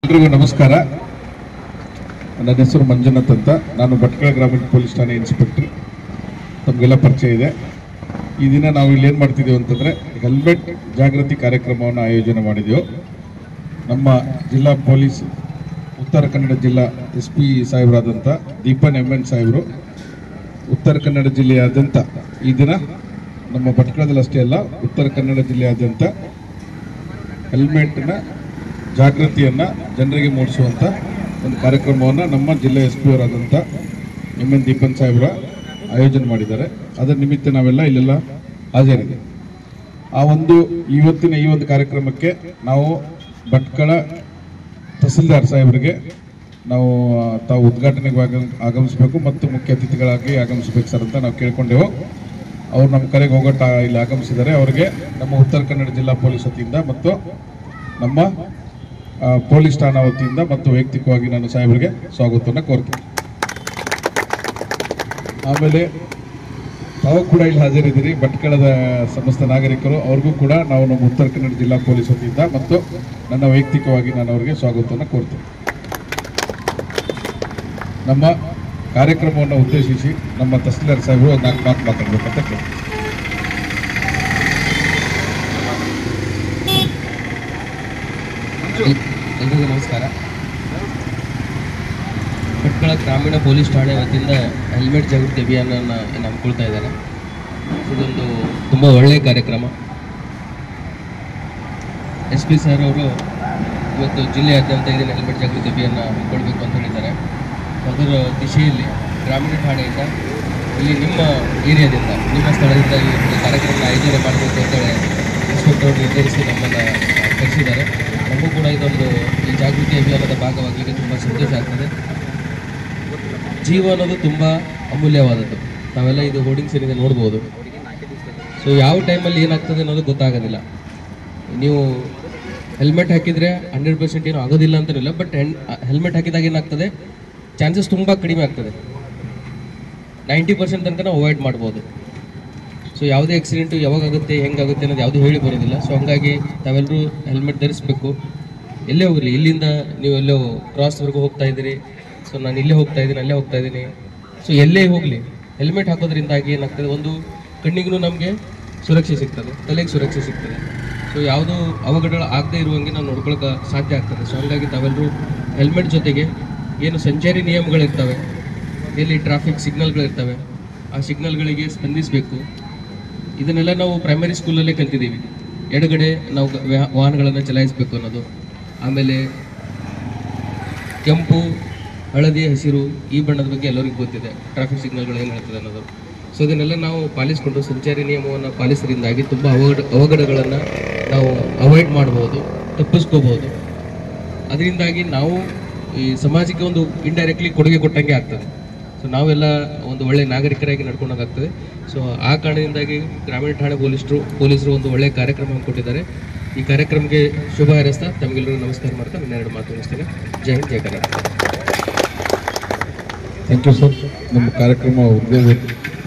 ಎಲ್ರಿಗೂ ನಮಸ್ಕಾರ. ನನ್ನ ಹೆಸರು ಮಂಜುನಾಥ್ ಅಂತ. ನಾನು ಭಟ್ಕಳ ಗ್ರಾಮೀಣ ಪೊಲೀಸ್ ಠಾಣೆ ಇನ್ಸ್ಪೆಕ್ಟರ್. ತಮಗೆಲ್ಲ ಪರಿಚಯ ಇದೆ. ಈ ದಿನ ನಾವು ಇಲ್ಲಿ ಏನು ಮಾಡ್ತಿದ್ದೀವಿ ಅಂತಂದರೆ ಹೆಲ್ಮೆಟ್ ಜಾಗೃತಿ ಕಾರ್ಯಕ್ರಮವನ್ನು ಆಯೋಜನೆ ಮಾಡಿದೆವು. ನಮ್ಮ ಜಿಲ್ಲಾ ಪೊಲೀಸ್ ಉತ್ತರ ಕನ್ನಡ ಜಿಲ್ಲಾ SP ಸಾಹೇಬರಾದಂಥ ದೀಪನ್ MN ಸಾಹೇಬರು ಉತ್ತರ ಕನ್ನಡ ಜಿಲ್ಲೆಯಾದ್ಯಂತ ಈ ದಿನ ನಮ್ಮ ಭಟ್ಕಳದಲ್ಲಿ ಅಷ್ಟೇ ಅಲ್ಲ, ಉತ್ತರ ಕನ್ನಡ ಜಿಲ್ಲೆಯಾದ್ಯಂತ ಹೆಲ್ಮೆಟ್ನ ಜಾಗೃತಿಯನ್ನು ಜನರಿಗೆ ಮೂಡಿಸುವಂಥ ಒಂದು ಕಾರ್ಯಕ್ರಮವನ್ನು ನಮ್ಮ ಜಿಲ್ಲೆ SP ಅವರಾದಂಥ MN ದೀಪನ್ ಸಾಹೇಬರ ಆಯೋಜನೆ ಮಾಡಿದ್ದಾರೆ. ಅದರ ನಿಮಿತ್ತ ನಾವೆಲ್ಲ ಇಲ್ಲೆಲ್ಲ ಹಾಜರಿದೆ. ಇವತ್ತಿನ ಈ ಒಂದು ಕಾರ್ಯಕ್ರಮಕ್ಕೆ ನಾವು ಭಟ್ಕಳ ತಹಸೀಲ್ದಾರ್ ಸಾಹೇಬರಿಗೆ ನಾವು ತಾವು ಉದ್ಘಾಟನೆಗೆ ಆಗಮಿಸಬೇಕು ಮತ್ತು ಮುಖ್ಯ ಅತಿಥಿಗಳಾಗಿ ಆಗಮಿಸಬೇಕು ಸರ್ ಅಂತ ನಾವು ಕೇಳ್ಕೊಂಡೆವು. ಅವರು ನಮ್ಮ ಕರೆಗೆ ಹೋಗೋಟ ಇಲ್ಲಿ ಆಗಮಿಸಿದ್ದಾರೆ. ಅವರಿಗೆ ನಮ್ಮ ಉತ್ತರ ಕನ್ನಡ ಜಿಲ್ಲಾ ಪೊಲೀಸ್ ವತಿಯಿಂದ ಮತ್ತು ನಮ್ಮ ಪೊಲೀಸ್ ಠಾಣಾ ವತಿಯಿಂದ ಮತ್ತು ವೈಯಕ್ತಿಕವಾಗಿ ನಾನು ಸಾಹೇಬರಿಗೆ ಸ್ವಾಗತವನ್ನು ಕೋರ್ತೀನಿ. ಆಮೇಲೆ ತಾವು ಕೂಡ ಇಲ್ಲಿ ಹಾಜರಿದ್ದೀರಿ, ಭಟ್ಕಳದ ಸಮಸ್ತ ನಾಗರಿಕರು. ಅವ್ರಿಗೂ ಕೂಡ ನಾವು ನಮ್ಮ ಉತ್ತರ ಕನ್ನಡ ಜಿಲ್ಲಾ ಪೊಲೀಸ್ ವತಿಯಿಂದ ಮತ್ತು ನನ್ನ ವೈಯಕ್ತಿಕವಾಗಿ ನಾನು ಅವರಿಗೆ ಸ್ವಾಗತವನ್ನು ಕೋರ್ತೀನಿ. ನಮ್ಮ ಕಾರ್ಯಕ್ರಮವನ್ನು ಉದ್ದೇಶಿಸಿ ನಮ್ಮ ತಹಸೀಲ್ದಾರ್ ಸಾಹೇಬರು 4 ಮಾತು ಮಾತಾಡಬೇಕಂತ ಕೇಳಿ. ಎಲ್ರಿಗೂ ನಮಸ್ಕಾರ. ಭಟ್ಕಳ ಗ್ರಾಮೀಣ ಪೊಲೀಸ್ ಠಾಣೆ ವತಿಯಿಂದ ಹೆಲ್ಮೆಟ್ ಜಾಗೃತಿ ಅಭಿಯಾನವನ್ನು ಹಮ್ಮಿಕೊಳ್ತಾ ಇದ್ದಾರೆ. ಇದೊಂದು ತುಂಬ ಒಳ್ಳೆಯ ಕಾರ್ಯಕ್ರಮ. SP ಸರ್ ಅವರು ಇವತ್ತು ಜಿಲ್ಲೆಯಾದ್ಯಂತ ಇದನ್ನು ಹೆಲ್ಮೆಟ್ ಜಾಗೃತಿ ಅಭಿಯಾನ ಹಮ್ಮಿಕೊಳ್ಬೇಕು ಅಂತ ಹೇಳಿದ್ದಾರೆ. ಅದರ ದಿಶೆಯಲ್ಲಿ ಗ್ರಾಮೀಣ ಠಾಣೆಯಿಂದ ಇಲ್ಲಿ ನಿಮ್ಮ ಏರಿಯಾದಿಂದ, ನಿಮ್ಮ ಸ್ಥಳದಿಂದ ಈ ಒಂದು ಕಾರ್ಯಕ್ರಮ ಆಯೋಜನೆ ಮಾಡಬೇಕು ಅಂತೇಳಿ ಇನ್ಸ್ಪೆಕ್ಟರ್ ಅವರು ನಿರ್ಧರಿಸಿ ನಮ್ಮನ್ನು ಕರೆಸಿದ್ದಾರೆ. ನಮಗೂ ಕೂಡ ಇದೊಂದು ಈ ಜಾಗೃತಿ ಅಭಿಯಾನದ ಭಾಗವಾಗಲಿಕ್ಕೆ ತುಂಬ ಸಂತೋಷ ಆಗ್ತದೆ. ಜೀವ ಅನ್ನೋದು ತುಂಬ ಅಮೂಲ್ಯವಾದದ್ದು. ನಾವೆಲ್ಲ ಇದು ಹೋರ್ಡಿಂಗ್ಸ್ ಏನಿದೆ ನೋಡ್ಬೋದು. ಸೊ ಯಾವ ಟೈಮಲ್ಲಿ ಏನಾಗ್ತದೆ ಅನ್ನೋದು ಗೊತ್ತಾಗೋದಿಲ್ಲ. ನೀವು ಹೆಲ್ಮೆಟ್ ಹಾಕಿದರೆ 100% ಏನೂ ಆಗೋದಿಲ್ಲ ಅಂತನಿಲ್ಲ, ಬಟ್ ಹೆಲ್ಮೆಟ್ ಹಾಕಿದಾಗ ಏನಾಗ್ತದೆ, ಚಾನ್ಸಸ್ ತುಂಬ ಕಡಿಮೆ ಆಗ್ತದೆ. 90% ತನಕ ನಾವು ಅವಾಯ್ಡ್ ಮಾಡ್ಬೋದು. ಸೊ ಯಾವುದೇ ಆಕ್ಸಿಡೆಂಟು ಯಾವಾಗುತ್ತೆ, ಹೆಂಗಾಗುತ್ತೆ ಅನ್ನೋದು ಯಾವುದೂ ಹೇಳಿ ಬರೋದಿಲ್ಲ. ಸೊ ಹಂಗಾಗಿ ತಾವೆಲ್ಲರೂ ಹೆಲ್ಮೆಟ್ ಧರಿಸಬೇಕು. ಎಲ್ಲೇ ಹೋಗಲಿ, ಇಲ್ಲಿಂದ ನೀವು ಎಲ್ಲೋ ಕ್ರಾಸ್ವರೆಗೂ ಹೋಗ್ತಾ ಇದ್ದೀರಿ, ಸೊ ನಾನು ಇಲ್ಲೇ ಹೋಗ್ತಾ ಇದ್ದೀನಿ, ಅಲ್ಲೇ ಹೋಗ್ತಾ ಇದ್ದೀನಿ, ಸೊ ಎಲ್ಲೇ ಹೋಗಲಿ ಹೆಲ್ಮೆಟ್ ಹಾಕೋದ್ರಿಂದಾಗಿ ಏನಾಗ್ತದೆ, ಒಂದು ಕಣ್ಣಿಗೂ ನಮಗೆ ಸುರಕ್ಷೆ ಸಿಗ್ತದೆ, ತಲೆಗೆ ಸುರಕ್ಷೆ ಸಿಗ್ತದೆ. ಸೊ ಯಾವುದೂ ಅವಘಡಗಳು ಆಗದೇ ಇರುವಂಗೆ ನಾವು ನೋಡ್ಕೊಳ್ಳೋಕೆ ಸಾಧ್ಯ ಆಗ್ತದೆ. ಸೊ ಹಂಗಾಗಿ ತಾವೆಲ್ಲರೂ ಹೆಲ್ಮೆಟ್ ಜೊತೆಗೆ ಏನು ಸಂಚಾರಿ ನಿಯಮಗಳಿರ್ತವೆ, ಎಲ್ಲಿ ಟ್ರಾಫಿಕ್ ಸಿಗ್ನಲ್ಗಳಿರ್ತವೆ, ಆ ಸಿಗ್ನಲ್ಗಳಿಗೆ ಸ್ಪಂದಿಸಬೇಕು. ಇದನ್ನೆಲ್ಲ ನಾವು ಪ್ರೈಮರಿ ಸ್ಕೂಲಲ್ಲೇ ಕಲ್ತಿದ್ದೀವಿ. ಎಡಗಡೆ ನಾವು ವಾಹನಗಳನ್ನು ಚಲಾಯಿಸಬೇಕು ಅನ್ನೋದು. ಆಮೇಲೆ ಕೆಂಪು, ಹಳದಿ, ಹಸಿರು ಈ ಬಣ್ಣದ ಬಗ್ಗೆ ಎಲ್ಲರಿಗೂ ಗೊತ್ತಿದೆ, ಟ್ರಾಫಿಕ್ ಸಿಗ್ನಲ್ಗಳು ಏನು ಹೇಳ್ತದೆ ಅನ್ನೋದು. ಸೊ ಇದನ್ನೆಲ್ಲ ನಾವು ಪಾಲಿಸಿಕೊಂಡು ಸಂಚಾರಿ ನಿಯಮವನ್ನು ಪಾಲಿಸೋದ್ರಿಂದಾಗಿ ತುಂಬ ಅವಘಡಗಳನ್ನು ನಾವು ಅವಾಯ್ಡ್ ಮಾಡ್ಬೋದು, ತಪ್ಪಿಸ್ಕೋಬೋದು. ಅದರಿಂದಾಗಿ ನಾವು ಈ ಸಮಾಜಕ್ಕೆ ಒಂದು ಇಂಡೈರೆಕ್ಟ್ಲಿ ಕೊಡುಗೆ ಕೊಟ್ಟಂಗೆ ಆಗ್ತದೆ. ಸೊ ನಾವೆಲ್ಲ ಒಂದು ಒಳ್ಳೆಯ ನಾಗರಿಕರಾಗಿ ನಡ್ಕೊಂಡಾಗ್ತದೆ. ಸೊ ಆ ಕಾರಣದಿಂದಾಗಿ ಗ್ರಾಮೀಣ ಠಾಣೆ ಪೊಲೀಸರು ಒಂದು ಒಳ್ಳೆಯ ಕಾರ್ಯಕ್ರಮ ಹಮ್ಮಿಕೊಟ್ಟಿದ್ದಾರೆ. ಈ ಕಾರ್ಯಕ್ರಮಕ್ಕೆ ಶುಭ ಹಾರೈಸ್ತಾ ತಮಗೆಲ್ಲರಿಗೂ ನಮಸ್ಕಾರ ಮಾಡ್ತಾ ಇನ್ನೆರಡು ಮಾತು ಮುಗಿಸ್ತೇನೆ. ಜೈ ಹಿಂದ್, ಜೈ ಕರ್ನಾಟಕ. Thank you sir. ನಮ್ಮ ಕಾರ್ಯಕ್ರಮ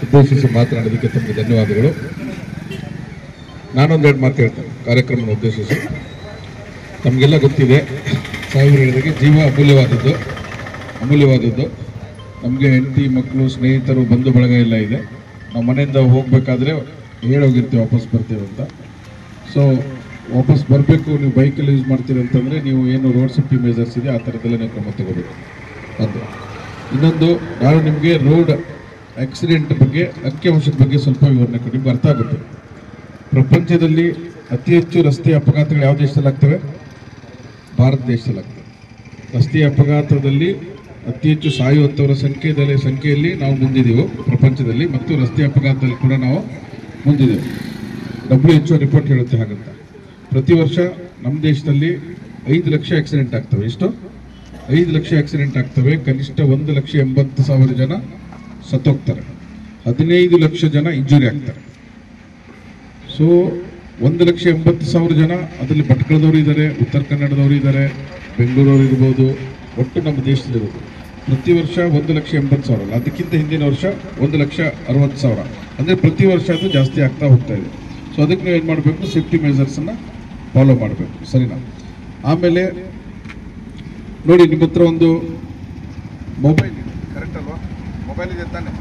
ಉದ್ದೇಶಿಸಿ ಮಾತನಾಡೋದಕ್ಕೆ ತಮಗೆ ಧನ್ಯವಾದಗಳು. ನಾನೊಂದೆರಡು ಮಾತು ಹೇಳ್ತೇನೆ ಕಾರ್ಯಕ್ರಮ ಉದ್ದೇಶಿಸಿ. ನಮಗೆಲ್ಲ ಗೊತ್ತಿದೆ, ಸಾಹೇಬರು ಹೇಳಿದಾಗೆ ಜೀವ ಅಮೂಲ್ಯವಾದದ್ದು. ನಮಗೆ ಹೆಂಡತಿ, ಮಕ್ಕಳು, ಸ್ನೇಹಿತರು, ಬಂಧು ಬಳಗ ಎಲ್ಲ ಇದೆ. ನಾವು ಮನೆಯಿಂದ ಹೋಗಬೇಕಾದ್ರೆ ಹೇಳೋಗಿರ್ತೀವಿ ವಾಪಸ್ ಬರ್ತೇವೆ ಅಂತ. ಸೊ ವಾಪಸ್ ಬರಬೇಕು, ನೀವು ಬೈಕಲ್ಲಿ ಯೂಸ್ ಮಾಡ್ತೀರಿ ಅಂತಂದರೆ ನೀವು ಏನು ರೋಡ್ ಸೇಫ್ಟಿ ಮೆಜರ್ಸ್ ಇದೆ ಆ ಥರದ್ದೆಲ್ಲ ನೀವು ಕ್ರಮ ತಗೋಬೇಕು. ಅದು ಇನ್ನೊಂದು, ನಾನು ನಿಮಗೆ ರೋಡ್ ಆಕ್ಸಿಡೆಂಟ್ ಬಗ್ಗೆ, ಅಂಕಿಅಂಶದ ಬಗ್ಗೆ ಸ್ವಲ್ಪ ವಿವರಣೆ ಕೊಡಿ, ನಿಮ್ಗೆ ಅರ್ಥ ಆಗುತ್ತೆ. ಪ್ರಪಂಚದಲ್ಲಿ ಅತಿ ಹೆಚ್ಚು ರಸ್ತೆ ಅಪಘಾತಗಳು ಯಾವ ದೇಶದಲ್ಲಿ ಆಗ್ತವೆ? ಭಾರತ ದೇಶದಲ್ಲಿ ಆಗ್ತವೆ. ರಸ್ತೆ ಅಪಘಾತದಲ್ಲಿ ಅತಿ ಹೆಚ್ಚು ಸಾಯುವಂಥವರ ಸಂಖ್ಯೆಯಲ್ಲಿ ನಾವು ಮುಂದಿದ್ದೀವಿ ಪ್ರಪಂಚದಲ್ಲಿ, ಮತ್ತು ರಸ್ತೆ ಅಪಘಾತದಲ್ಲಿ ಕೂಡ ನಾವು ಮುಂದಿದ್ದೇವೆ. WHO ರಿಪೋರ್ಟ್ ಹೇಳುತ್ತೆ ಹಾಗಂತ. ಪ್ರತಿ ವರ್ಷ ನಮ್ಮ ದೇಶದಲ್ಲಿ 5 ಲಕ್ಷ ಆಕ್ಸಿಡೆಂಟ್ ಆಗ್ತವೆ. ಎಷ್ಟು? 5 ಲಕ್ಷ ಆಕ್ಸಿಡೆಂಟ್ ಆಗ್ತವೆ. ಕನಿಷ್ಠ 1,80,000 ಜನ ಸತ್ತೋಗ್ತಾರೆ, 15 ಲಕ್ಷ ಜನ ಇಂಜುರಿ ಆಗ್ತಾರೆ. ಸೊ 1,80,000 ಜನ, ಅದರಲ್ಲಿ ಭಟ್ಕಳದವರು ಇದ್ದಾರೆ, ಉತ್ತರ ಕನ್ನಡದವರು ಇದ್ದಾರೆ, ಬೆಂಗಳೂರವರು ಇರ್ಬೋದು, ಒಟ್ಟು ನಮ್ಮ ದೇಶದಲ್ಲಿರೋದು. ಪ್ರತಿ ವರ್ಷ 1,80,000 ಅಲ್ಲ, ಅದಕ್ಕಿಂತ ಹಿಂದಿನ ವರ್ಷ 1,60,000. ಅಂದರೆ ಪ್ರತಿ ವರ್ಷ ಅದು ಜಾಸ್ತಿ ಆಗ್ತಾ ಹೋಗ್ತಾ ಇದೆ. ಸೊ ಅದಕ್ಕೆ ನೀವು ಏನು ಮಾಡಬೇಕು, ಸೇಫ್ಟಿ ಮೆಜರ್ಸನ್ನು ಫಾಲೋ ಮಾಡಬೇಕು, ಸರಿನಾ? ಆಮೇಲೆ ನೋಡಿ ನಿಮ್ಮ ಹತ್ರ ಒಂದು ಮೊಬೈಲ್ ಇದೆ, ಕರೆಕ್ಟ್ ಅಲ್ವಾ? ಮೊಬೈಲ್ ಇದೆ ತಾನೆ?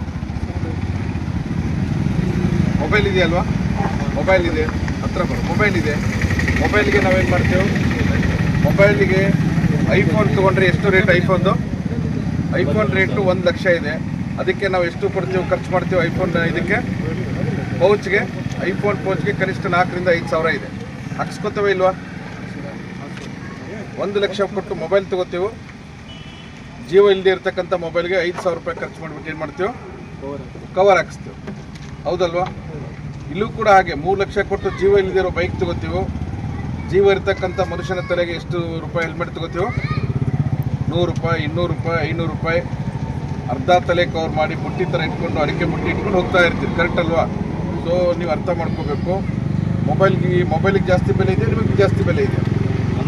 ಮೊಬೈಲ್ ಇದೆಯಲ್ವಾ? ಮೊಬೈಲ್ ಇದೆ, ಹತ್ರ ಬರೋ ಮೊಬೈಲ್ ಇದೆ. ಮೊಬೈಲ್ಗೆ ನಾವೇನು ಮಾಡ್ತೇವೆ? ಮೊಬೈಲಿಗೆ ಐಫೋನ್ ತೊಗೊಂಡ್ರೆ ಎಷ್ಟು ರೇಟ್ ಐಫೋನ್ದು? ಐಫೋನ್ ರೇಟು 1 ಲಕ್ಷ ಇದೆ. ಅದಕ್ಕೆ ನಾವು ಎಷ್ಟು ಕೊಡ್ತೀವಿ, ಖರ್ಚು ಮಾಡ್ತೀವಿ ಐಫೋನ್ ಇದಕ್ಕೆ? ಪೌಚ್ಗೆ, ಐಫೋನ್ ಪೌಚ್ಗೆ ಕನಿಷ್ಠ 4 ರಿಂದ 5 ಸಾವಿರ ಇದೆ. ಹಾಕ್ಸ್ಕೊತೇವೆ ಇಲ್ವಾ? 1 ಲಕ್ಷ ಕೊಟ್ಟು ಮೊಬೈಲ್ ತೊಗೋತೀವಿ, ಜೀವ ಇಲ್ಲದೆ ಇರ್ತಕ್ಕಂಥ ಮೊಬೈಲ್ಗೆ 5 ಸಾವಿರ ರೂಪಾಯಿ ಖರ್ಚು ಮಾಡಿಬಿಟ್ಟು ಏನು ಮಾಡ್ತೀವಿ? ಕವರ್ ಹಾಕಿಸ್ತೀವಿ, ಹೌದಲ್ವಾ? ಇಲ್ಲೂ ಕೂಡ ಹಾಗೆ 3 ಲಕ್ಷ ಕೊಟ್ಟು ಜೀವ ಇಲ್ಲದೆ ಇರೋ ಬೈಕ್ ತೊಗೋತೀವಿ, ಜೀವ ಇರ್ತಕ್ಕಂಥ ಮನುಷ್ಯನ ತಲೆಗೆ ಎಷ್ಟು ರೂಪಾಯಿ ಹೆಲ್ಮೆಟ್ ತೊಗೋತೀವಿ? 100 ರೂಪಾಯಿ, 200 ರೂಪಾಯಿ, 500 ರೂಪಾಯಿ. ಅರ್ಧ ತಲೆ ಕವರ್ ಮಾಡಿ ಬುಟ್ಟಿ ಥರ ಇಟ್ಕೊಂಡು, ಅಡಿಕೆ ಬುಟ್ಟಿ ಇಟ್ಕೊಂಡು ಹೋಗ್ತಾ ಇರ್ತೀವಿ, ಕರೆಕ್ಟ್ ಅಲ್ವಾ? ಸೊ ನೀವು ಅರ್ಥ ಮಾಡ್ಕೋಬೇಕು, ಮೊಬೈಲಿಗೆ ಜಾಸ್ತಿ ಬೆಲೆ ಇದೆ, ನಿಮಗೆ ಜಾಸ್ತಿ ಬೆಲೆ ಇದೆ,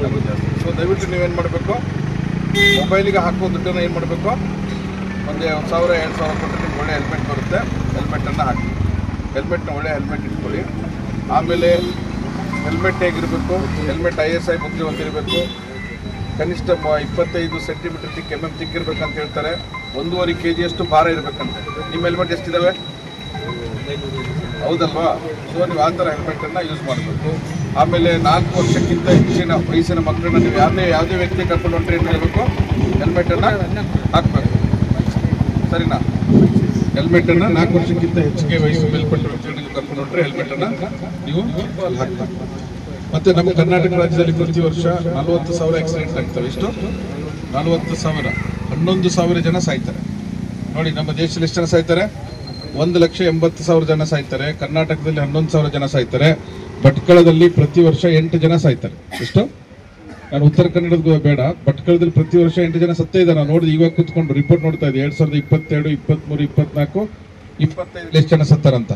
ನಮಗೆ ಜಾಸ್ತಿ. ಸೊ ದಯವಿಟ್ಟು ನೀವೇನು ಮಾಡಬೇಕು, ಮೊಬೈಲಿಗೆ ಹಾಕೋ ದುಡ್ಡನ್ನು ಏನು ಮಾಡಬೇಕು, ಒಂದು 1,000 2,000 ಕೊಟ್ಟು ನಿಮ್ಗೆ ಒಳ್ಳೆ ಹೆಲ್ಮೆಟ್ ಬರುತ್ತೆ, ಹೆಲ್ಮೆಟನ್ನು ಹಾಕಿ, ಹೆಲ್ಮೆಟ್ನ ಒಳ್ಳೆ ಹೆಲ್ಮೆಟ್ ಇಟ್ಕೊಳ್ಳಿ. ಆಮೇಲೆ ಹೆಲ್ಮೆಟ್ ಹೇಗಿರಬೇಕು? ಹೆಲ್ಮೆಟ್ ISI ಮುದ್ರಿರುವಂತಿರಬೇಕು, ಕನಿಷ್ಠ 25 ಸೆಂಟಿಮೀಟರ್ ತಿಕ್ ತಿಕ್ಕಿರ್ಬೇಕಂತ ಹೇಳ್ತಾರೆ. 1.5 kg ಭಾರ ಇರಬೇಕಂತೆ. ನಿಮ್ಮ ಹೆಲ್ಮೆಟ್ ಎಷ್ಟಿದ್ದಾವೆ? ಹೌದಲ್ವಾ? ಸೊ ನೀವು ಆ ಥರ ಹೆಲ್ಮೆಟನ್ನು ಯೂಸ್ ಮಾಡಬೇಕು. ಆಮೇಲೆ 4 ವರ್ಷಕ್ಕಿಂತ ಹೆಚ್ಚಿನ ವಯಸ್ಸಿನ ಮಕ್ಕಳನ್ನ ನೀವು ಯಾವುದೇ ವ್ಯಕ್ತಿ ಕರ್ಕೊಂಡು ಹೊಂಟ್ರೆ ಏನು ಮಾಡಬೇಕು? ಹೆಲ್ಮೆಟನ್ನು ಹಾಕಬೇಕು, ಸರಿನಾ? ಹೆಲ್ಮೆಟನ್ನು 4 ವರ್ಷಕ್ಕಿಂತ ಹೆಚ್ಚಿಗೆ ವಯಸ್ಸು ಮೇಲ್ಪಟ್ಟ ವ್ಯಕ್ತಿಗಳಿಗೆ ಕರ್ಕೊಂಡು ಹೊಂಟ್ರೆ ಹೆಲ್ಮೆಟನ್ನು ನೀವು ಹಾಕಬೇಕು. ಮತ್ತು ನಮ್ಮ ಕರ್ನಾಟಕ ರಾಜ್ಯದಲ್ಲಿ ಪ್ರತಿ ವರ್ಷ 40,000 ಆಕ್ಸಿಡೆಂಟ್ ಆಗ್ತವೆ. ಎಷ್ಟು? 40,000. 11,000 ಜನ ಸಾಯ್ತಾರೆ. ನೋಡಿ, ನಮ್ಮ ದೇಶದಲ್ಲಿ ಎಷ್ಟು ಜನ ಸಾಯ್ತಾರೆ? 1,80,000 ಜನ ಸಾಯ್ತಾರೆ. ಕರ್ನಾಟಕದಲ್ಲಿ 11,000 ಜನ ಸಾಯ್ತಾರೆ. ಭಟ್ಕಳದಲ್ಲಿ ಪ್ರತಿ ವರ್ಷ 8 ಜನ ಸಾಯ್ತಾರೆ. ಎಷ್ಟು? ನಾನು ಉತ್ತರ ಕನ್ನಡದ ಬೇಡ, ಭಟ್ಕಳದಲ್ಲಿ ಪ್ರತಿ ವರ್ಷ 8 ಜನ ಸತ್ತೇ ಇದ್ದಾರೆ. ನಾವು ನೋಡಿದ್ವಿ, ಇವಾಗ ಕೂತ್ಕೊಂಡು ರಿಪೋರ್ಟ್ ನೋಡ್ತಾ ಇದ್ದೆ. 2022, 23, 24, 25 ಎಷ್ಟು ಜನ ಸತ್ತಾರಂತ.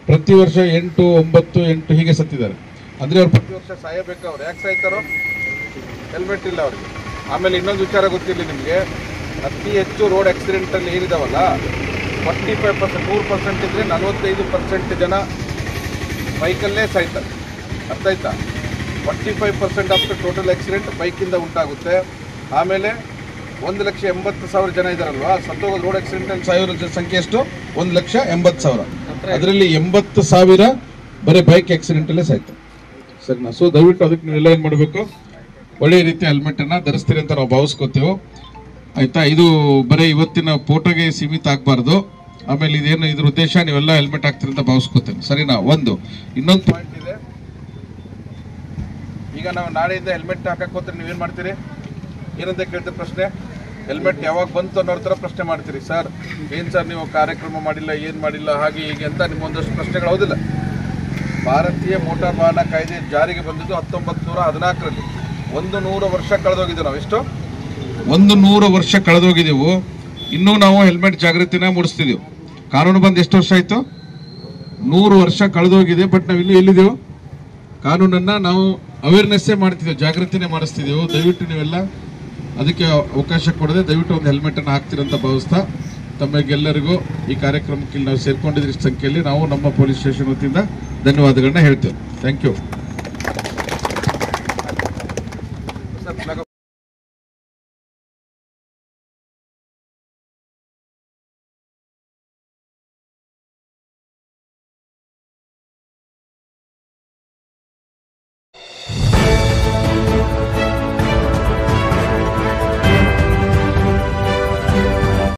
ಪ್ರತಿ ವರ್ಷ 8, 9, 8 ಹೀಗೆ ಸತ್ತಿದ್ದಾರೆ. ಅಂದರೆ ಅವ್ರು ಪ್ರತಿ ವರ್ಷ ಸಾಯಬೇಕು. ಅವ್ರು ಯಾಕೆ ಸಾಯ್ತಾರೋ? ಹೆಲ್ಮೆಟ್ ಇಲ್ಲ ಅವ್ರಿಗೆ. ಆಮೇಲೆ ಇನ್ನೊಂದು ವಿಚಾರ ಗೊತ್ತಿರಲಿ ನಿಮಗೆ, ಅತಿ ಹೆಚ್ಚು ರೋಡ್ ಆಕ್ಸಿಡೆಂಟಲ್ಲಿ ಏನಿದಾವಲ್ಲ, 45%, 100% ಇದ್ದರೆ 45% ಜನ ಬೈಕಲ್ಲೇ ಸಾಯ್ತಾರೆ. ಅರ್ಥ ಆಯ್ತಾ? 45% ಆಫ್ ದ ಟೋಟಲ್ ಆಕ್ಸಿಡೆಂಟ್ ಬೈಕಿಂದ ಉಂಟಾಗುತ್ತೆ. ಆಮೇಲೆ 1,80,000 ಜನ ಇದ್ದಾರಲ್ವಾ, ಸತ್ತೋಗೋದು ರೋಡ್ ಆಕ್ಸಿಡೆಂಟ್ ಸಾಯೋರ ಸಂಖ್ಯೆ ಎಷ್ಟು? 1,80,000. ಅದರಲ್ಲಿ 80,000 ಬರೀ ಬೈಕ್ ಆಕ್ಸಿಡೆಂಟಲ್ಲೇ ಸಾಯ್ತಾರೆ, ಸರಿನಾ? ಸೊ ದಯವಿಟ್ಟು ಅದಕ್ಕೆ ನೀವೆಲ್ಲ ಏನು ಮಾಡಬೇಕು? ಒಳ್ಳೆಯ ರೀತಿ ಹೆಲ್ಮೆಟನ್ನು ಧರಿಸ್ತೀರಿ ಅಂತ ನಾವು ಭಾವಿಸ್ಕೋತೀವಿ, ಆಯಿತಾ? ಇದು ಬರೀ ಇವತ್ತಿನ ಫೋಟೋಗೆ ಸೀಮಿತ ಆಗಬಾರ್ದು. ಆಮೇಲೆ ಇದೇನು ಇದ್ರ ಉದ್ದೇಶ, ನೀವೆಲ್ಲ ಹೆಲ್ಮೆಟ್ ಹಾಕ್ತೀರಿ ಅಂತ ಭಾವಿಸ್ಕೋತೇನೆ, ಸರಿನಾ? ಇನ್ನೊಂದು ಪಾಯಿಂಟ್ ಇದೆ. ಈಗ ನಾವು ನಾಳೆಯಿಂದ ಹೆಲ್ಮೆಟ್ ಹಾಕಕ್ಕೆ ಹೋದ್ರೆ ನೀವೇನು ಮಾಡ್ತೀರಿ? ಏನಂತ ಕೇಳ್ತೀರಿ ಪ್ರಶ್ನೆ? ಹೆಲ್ಮೆಟ್ ಯಾವಾಗ ಬಂತು ಅನ್ನೋ ಥರ ಪ್ರಶ್ನೆ ಮಾಡ್ತೀರಿ. ಸರ್ ಏನು ಸರ್ ನೀವು ಕಾರ್ಯಕ್ರಮ ಮಾಡಿಲ್ಲ, ಏನು ಮಾಡಿಲ್ಲ, ಹಾಗೆ ಹೀಗೆ ಅಂತ ನಿಮ್ಮೊಂದಷ್ಟು ಪ್ರಶ್ನೆಗಳು. ಹೌದಿಲ್ಲ? ಭಾರತೀಯ ಮೋಟಾರ್ ವಾಹನ ಕಾಯ್ದೆ ಜಾರಿಗೆ ಬಂದಿದ್ದು 1914ರಲ್ಲಿ. 100 ವರ್ಷ ಕಳೆದೋಗಿದೆ. ನಾವು ಎಷ್ಟು? 100 ವರ್ಷ ಕಳೆದೋಗಿದ್ದೆವು. ಇನ್ನೂ ನಾವು ಹೆಲ್ಮೆಟ್ ಜಾಗೃತಿನ ಮೂಡಿಸ್ತಿದ್ದೆವು. ಕಾನೂನು ಬಂದು ಎಷ್ಟು ವರ್ಷ ಆಯಿತು? 100 ವರ್ಷ ಕಳೆದೋಗಿದೆ. ಬಟ್ ನಾವು ಇನ್ನೂ ಎಲ್ಲಿದ್ದೆವು? ಕಾನೂನನ್ನು ನಾವು ಅವೇರ್ನೆಸ್ಸೇ ಮಾಡ್ತಿದ್ದೆವು, ಜಾಗೃತಿನೇ ಮಾಡಿಸ್ತಿದ್ದೆವು. ದಯವಿಟ್ಟು ನೀವೆಲ್ಲ ಅದಕ್ಕೆ ಅವಕಾಶ ಕೊಡದೆ ದಯವಿಟ್ಟು ಒಂದು ಹೆಲ್ಮೆಟನ್ನು ಹಾಕ್ತಿರಂತ ಭಾವಿಸ್ತಾ, ತಮಗೆಲ್ಲರಿಗೂ ಈ ಕಾರ್ಯಕ್ರಮಕ್ಕೆ ನಾವು ಸೇರ್ಕೊಂಡಿದ್ದ ಸಂಖ್ಯೆಯಲ್ಲಿ ನಾವು ನಮ್ಮ ಪೊಲೀಸ್ ಸ್ಟೇಷನ್ ವತಿಯಿಂದ ಧನ್ಯವಾದಗಳನ್ನ ಹೇಳ್ತೇವೆ. Thank you.